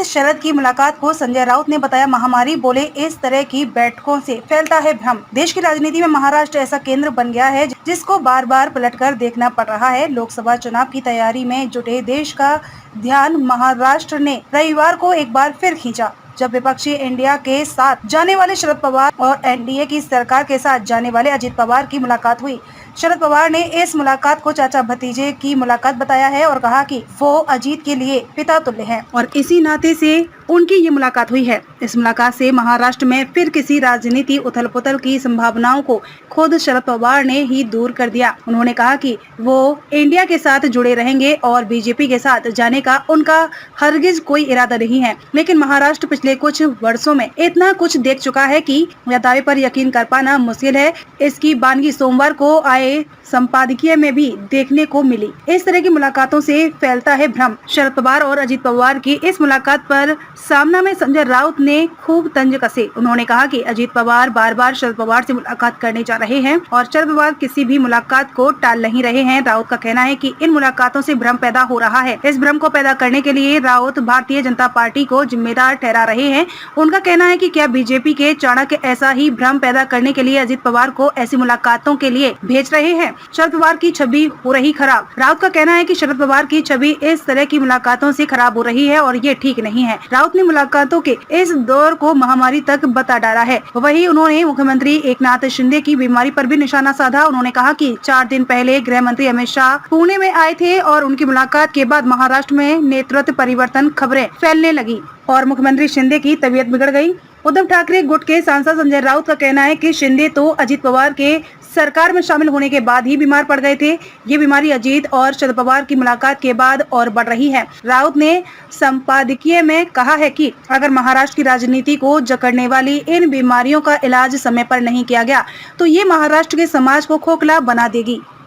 शरद की मुलाकात को संजय राउत ने बताया महामारी। बोले, इस तरह की बैठकों से फैलता है भ्रम। देश की राजनीति में महाराष्ट्र ऐसा केंद्र बन गया है जिसको बार बार पलटकर देखना पड़ रहा है। लोकसभा चुनाव की तैयारी में जुटे देश का ध्यान महाराष्ट्र ने रविवार को एक बार फिर खींचा, जब विपक्षी इंडिया के साथ जाने वाले शरद पवार और एनडीए की सरकार के साथ जाने वाले अजित पवार की मुलाकात हुई। शरद पवार ने इस मुलाकात को चाचा भतीजे की मुलाकात बताया है और कहा कि वो अजीत के लिए पिता तुल्य हैं और इसी नाते से उनकी ये मुलाकात हुई है। इस मुलाकात से महाराष्ट्र में फिर किसी राजनीति उथल पुथल की संभावनाओं को खुद शरद पवार ने ही दूर कर दिया। उन्होंने कहा कि वो इंडिया के साथ जुड़े रहेंगे और बीजेपी के साथ जाने का उनका हरगिज कोई इरादा नहीं है, लेकिन महाराष्ट्र पिछले कुछ वर्षों में इतना कुछ देख चुका है कि यह दावे पर यकीन कर पाना मुश्किल है। इसकी बानगी सोमवार को आए संपादकीय में भी देखने को मिली। इस तरह की मुलाकातों से फैलता है भ्रम। शरद पवार और अजित पवार की इस मुलाकात पर सामना में संजय राउत ने खूब तंज कसे। उन्होंने कहा कि अजित पवार बार बार शरद पवार से मुलाकात करने जा रहे हैं और शरद पवार किसी भी मुलाकात को टाल नहीं रहे हैं। राउत का कहना है कि इन मुलाकातों से भ्रम पैदा हो रहा है। इस भ्रम को पैदा करने के लिए राउत भारतीय जनता पार्टी को जिम्मेदार ठहरा रहे हैं। उनका कहना है कि क्या बीजेपी के चाणक्य ऐसा ही भ्रम पैदा करने के लिए अजित पवार को ऐसी मुलाकातों के लिए भेज रहे हैं। शरद पवार की छवि हो रही खराब। राउत का कहना है कि शरद पवार की छवि इस तरह की मुलाकातों से खराब हो रही है और ये ठीक नहीं है। राउत ने मुलाकातों के इस दौर को महामारी तक बता डाला है। वहीं उन्होंने मुख्यमंत्री एकनाथ शिंदे की बीमारी पर भी निशाना साधा। उन्होंने कहा कि 4 दिन पहले गृह मंत्री अमित शाह पुणे में आए थे और उनकी मुलाकात के बाद महाराष्ट्र में नेतृत्व परिवर्तन खबरें फैलने लगी और मुख्यमंत्री शिंदे की तबीयत बिगड़ गई। उद्धव ठाकरे गुट के सांसद संजय राउत का कहना है कि शिंदे तो अजित पवार के सरकार में शामिल होने के बाद ही बीमार पड़ गए थे। ये बीमारी अजीत और शरद पवार की मुलाकात के बाद और बढ़ रही है। राउत ने संपादकीय में कहा है कि अगर महाराष्ट्र की राजनीति को जकड़ने वाली इन बीमारियों का इलाज समय पर नहीं किया गया तो ये महाराष्ट्र के समाज को खोखला बना देगी।